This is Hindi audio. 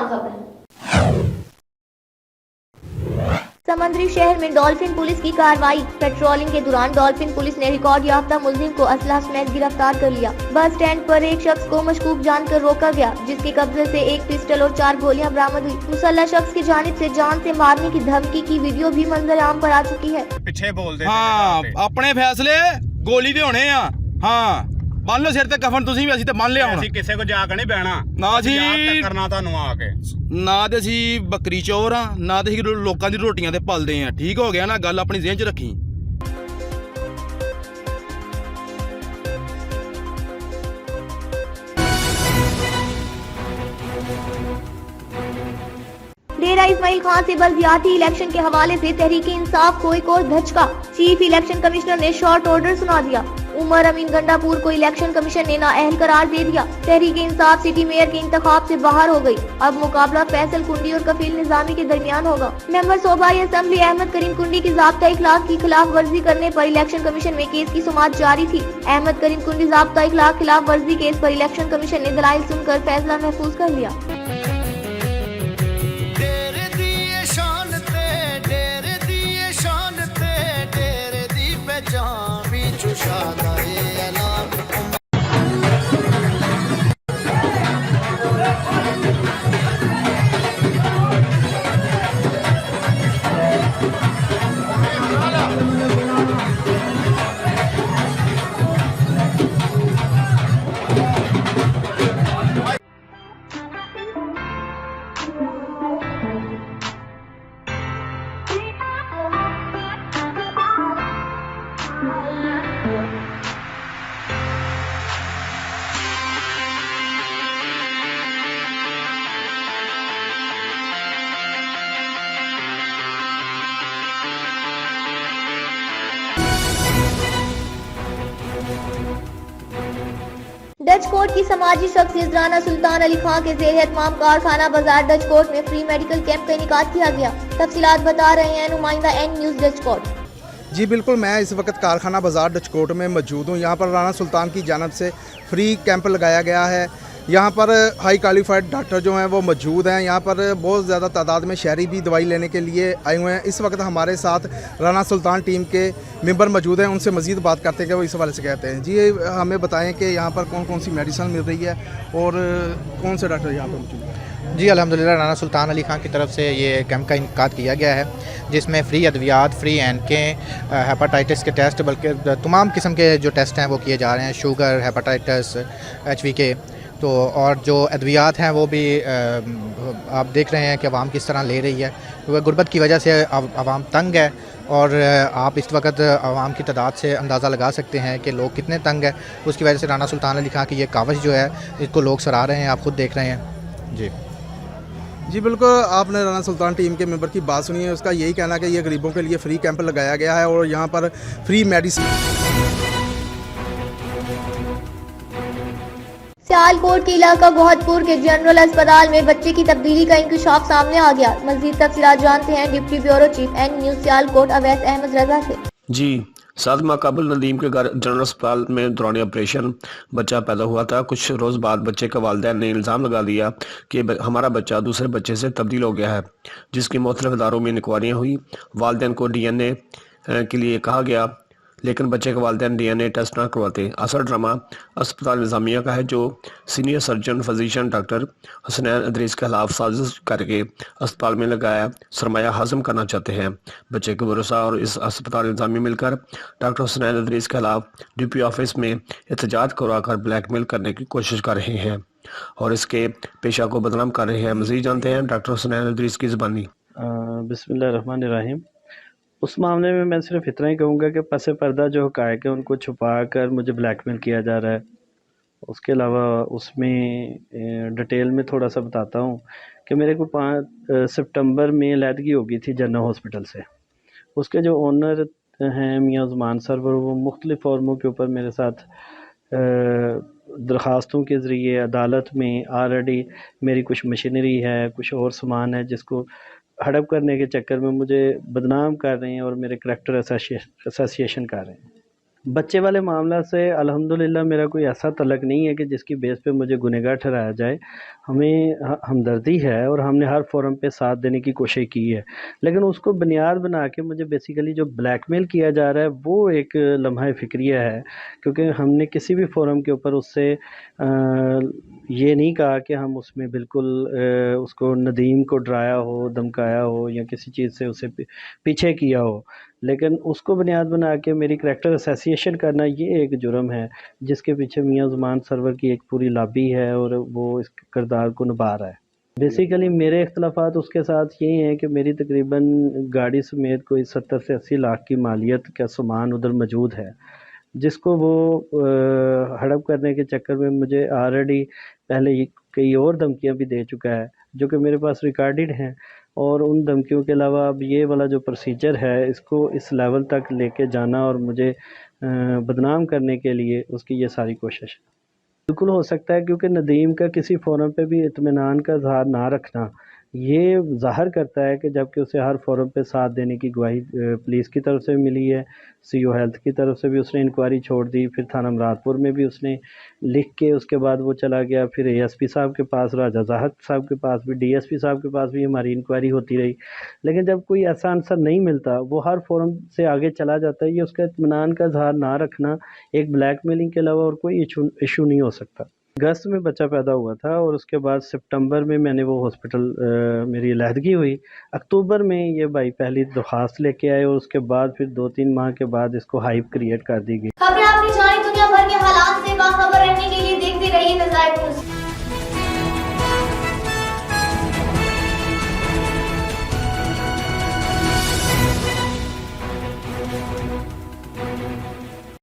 तमाम खबर। समुद्री शहर में डॉल्फिन पुलिस की कार्रवाई। पेट्रोलिंग के दौरान डॉल्फिन पुलिस ने रिकॉर्ड याफ्ता मुलजिम को असला समेत गिरफ्तार कर लिया। बस स्टैंड पर एक शख्स को मशकूक जानकर रोका गया, जिसके कब्जे से एक पिस्टल और 4 गोलियां बरामद हुई। मुसल्लह शख्स की जानिब से जान से मारने की धमकी की वीडियो भी मंजर आम पर आ चुकी है। पीछे बोल दे अपने फैसले गोली दे होने आ। हाँ बन लो सिर ते कफन तुसी भी ਅਸੀਂ ਤੇ ਬੰਨ ਲਿਆ ਹੁਣ। ਅਸੀਂ ਕਿਸੇ ਕੋ ਜਾ ਕੇ ਨਹੀਂ ਬਹਿਣਾ ਨਾ ਜੀ ਕਰਨਾ ਤੁਹਾਨੂੰ ਆ ਕੇ ਨਾ ਤੇ ਅਸੀਂ ਬੱਕਰੀ ਚੋਰ ਆ ਨਾ ਤੇ ਅਸੀਂ ਲੋਕਾਂ ਦੀ ਰੋਟੀਆਂ ਤੇ ਪਲਦੇ ਆ। ਠੀਕ ਹੋ ਗਿਆ ਨਾ ਗੱਲ ਆਪਣੀ ਜ਼ਿਹਨ 'ਚ ਰੱਖੀ। डेरा इस्माइल खान से बल्दियाती इलेक्शन के हवाले से तहरीक इंसाफ को एक और धचका। चीफ इलेक्शन कमिश्नर ने शॉर्ट ऑर्डर सुना दिया। उमर अमीन गंडापुर को इलेक्शन कमीशन ने नाअहल करार दे दिया। तहरीक इंसाफ सिटी मेयर के इंतखाब से बाहर हो गई। अब मुकाबला फैसल कुंडी और कफील निजामी के दरमियान होगा। मेंबर सूबाई असेंबली अहमद करीम कुंडी की ज़ाब्ता इखलाक की खिलाफ वर्जी करने पर इलेक्शन कमीशन में केस की सुमात जारी थी। अहमद करीम कुंडी ज़ाब्ता इखलाक खिलाफ वर्जी केस पर इलेक्शन कमीशन ने दलाइल सुनकर फैसला महफूज कर लिया। डच कोर्ट की समाजी शख्सियत राना सुल्तान अली खां के ज़ेर एहतमाम कारखाना बाजार डच कोर्ट में फ्री मेडिकल कैंप का इनेकाद किया गया। तफसीलात बता रहे हैं नुमाइंदा एन न्यूज़ डच कोर्ट। जी बिल्कुल, मैं इस वक्त कारखाना बाजार डच कोर्ट में मौजूद हूँ। यहाँ पर राना सुल्तान की जानब से फ्री कैंप लगाया गया है। यहाँ पर हाई क्वालिफाइड डॉक्टर जो हैं वो मौजूद हैं। यहाँ पर बहुत ज़्यादा तादाद में शहरी भी दवाई लेने के लिए आए हुए हैं। इस वक्त हमारे साथ राना सुल्तान टीम के मेंबर मौजूद हैं। उनसे मज़ीद बात करते हैं कि वो इस हवाले से कहते हैं। जी हमें बताएं कि यहाँ पर कौन कौन सी मेडिसिन मिल रही है और कौन से डॉक्टर यहाँ पर मौजूद हैं। जी अल्हम्दुलिल्लाह राना सुल्तान अली खां की तरफ से ये कैंप का इनेकाद किया गया है, जिसमें फ्री अद्वियात, फ्री एनके, हेपाटाइटिस के टेस्ट, बल्कि तमाम किस्म के जो टेस्ट हैं वो किए जा रहे हैं। शुगर, हेपाटाइटिस, HV तो और जो अद्वियात हैं वो भी आप देख रहे हैं कि आवाम किस तरह ले रही है। क्योंकि गुर्बत की वजह से आवाम तंग है और आप इस वक्त आवाम की तादाद से अंदाज़ा लगा सकते हैं कि लोग कितने तंग हैं। उसकी वजह से राना सुल्तान अली खां की ये कावश जो है इसको लोग सराह रहे हैं, आप ख़ुद देख रहे हैं। जी बिल्कुल, आपने राना सुल्तान टीम के मेंबर की बात सुनी है। उसका यही कहना है कि ये गरीबों के लिए फ्री कैंप लगाया गया है और यहाँ पर फ्री मेडिसिन। सियालकोट के इलाका गोहदपुर के जनरल अस्पताल में बच्चे की तब्दीली का इंकशाफ सामने आ गया। मज़ीद तफसीलात जानते हैं deputy bureau chief N news Sialkot Awais Ahmed Raza से। जी 7 माह कबल नदीम के घर जनरल अस्पताल में दौरान ऑपरेशन बच्चा पैदा हुआ था। कुछ रोज़ बाद बच्चे के वालिदैन ने इल्ज़ाम लगा दिया कि हमारा बच्चा दूसरे बच्चे से तब्दील हो गया है, जिसकी मुख्तलिफ इदारों में इंक्वायरियाँ हुई। वालिदैन को DNA के लिए कहा गया, लेकिन बच्चे के वालिदैन DNA टेस्ट ना करवाते। असर ड्रामा अस्पताल निज़ामिया का है, जो senior surgeon physician doctor Husnain Adris के खिलाफ साजिश करके अस्पताल में लगाया सरमाया हासिल करना चाहते हैं। बच्चे के भरोसा और इस अस्पताल निज़ामिया मिलकर डॉक्टर हुसनैन अदरीस के खिलाफ DP ऑफिस में एहतजाज करवाकर ब्लैकमेल करने की कोशिश कर रहे हैं और इसके पेशा को बदनाम कर रहे हैं। मज़ीद जानते हैं डॉक्टर हुसनैन अदरीस की ज़बानी। बिस्मिल्लाहिर्रहमानिर्रहीम। उस मामले में मैं सिर्फ इतना ही कहूँगा कि पस पर्दा जो हक़ाइक़ है उनको छुपा कर मुझे ब्लैकमेल किया जा रहा है। उसके अलावा उसमें डिटेल में थोड़ा सा बताता हूँ कि मेरे को 5 सितंबर में लैदगी हो गई थी जनरल हॉस्पिटल से। उसके जो ओनर हैं मियाँ उस्मान सर, वो मुख्तलिफ़ फॉर्मों के ऊपर मेरे साथ दरख्वास्तों के ज़रिए अदालत में ऑलरेडी मेरी कुछ मशीनरी है, कुछ और सामान है, जिसको हड़प करने के चक्कर में मुझे बदनाम कर रहे हैं और मेरे करैक्टर एसोसिएशन कर रहे हैं। बच्चे वाले मामला से अल्हम्दुलिल्लाह मेरा कोई ऐसा तलक नहीं है कि जिसकी बेस पे मुझे गुनहगार ठहराया जाए। हमें हमदर्दी है और हमने हर फोरम पे साथ देने की कोशिश की है, लेकिन उसको बुनियाद बना के मुझे बेसिकली जो ब्लैकमेल किया जा रहा है वो एक लम्हा फ़िक्रिया है, क्योंकि हमने किसी भी फोरम के ऊपर उससे ये नहीं कहा कि हम उसमें बिल्कुल उसको नदीम को डराया हो, धमकाया हो या किसी चीज़ से उसे पीछे किया हो, लेकिन उसको बुनियाद बना के मेरी करैक्टर एसोसिएशन करना ये एक जुर्म है जिसके पीछे मियां ज़ुमान सरवर की एक पूरी लॉबी है और वो इस किरदार को निभा रहा है। बेसिकली मेरे इख्तलाफात उसके साथ यही हैं कि मेरी तकरीबन गाड़ी समेत कोई 70 से 80 लाख की मालियत का सामान उधर मौजूद है, जिसको वो हड़प करने के चक्कर में मुझे ऑलरेडी पहले कई और धमकियां भी दे चुका है जो कि मेरे पास रिकॉर्डेड हैं, और उन धमकियों के अलावा अब ये वाला जो प्रोसीजर है इसको इस लेवल तक लेके जाना और मुझे बदनाम करने के लिए उसकी ये सारी कोशिश है। बिल्कुल हो सकता है, क्योंकि नदीम का किसी फोरम पे भी इत्मीनान का इज़हार ना रखना ये ज़ाहिर करता है कि जबकि उसे हर फोरम पे साथ देने की गवाही पुलिस की तरफ से मिली है, सीओ हेल्थ की तरफ से भी उसने इंक्वायरी छोड़ दी, फिर थाना मुरादपुर में भी उसने लिख के उसके बाद वो चला गया, फिर एएसपी साहब के पास, राजा ज़ाहद साहब के पास भी, डीएसपी साहब के पास भी हमारी इंक्वायरी होती रही, लेकिन जब कोई ऐसा आंसर नहीं मिलता वो हर फोरम से आगे चला जाता है। ये उसका इत्मीनान का इज़हार ना रखना एक ब्लैकमेलिंग के अलावा और कोई इशू नहीं हो सकता। अगस्त में बच्चा पैदा हुआ था और उसके बाद सितंबर में मैंने वो हॉस्पिटल मेरी अलहदगी हुई, अक्टूबर में ये भाई पहली दरख्वास्त लेके आए और उसके बाद फिर 2-3 माह के बाद इसको हाइप क्रिएट कर दी गई। खबरें आपने जानी दुनिया भर के हालात से बाखबर रहने के लिए देखते रहिए नज़ायर न्यूज़।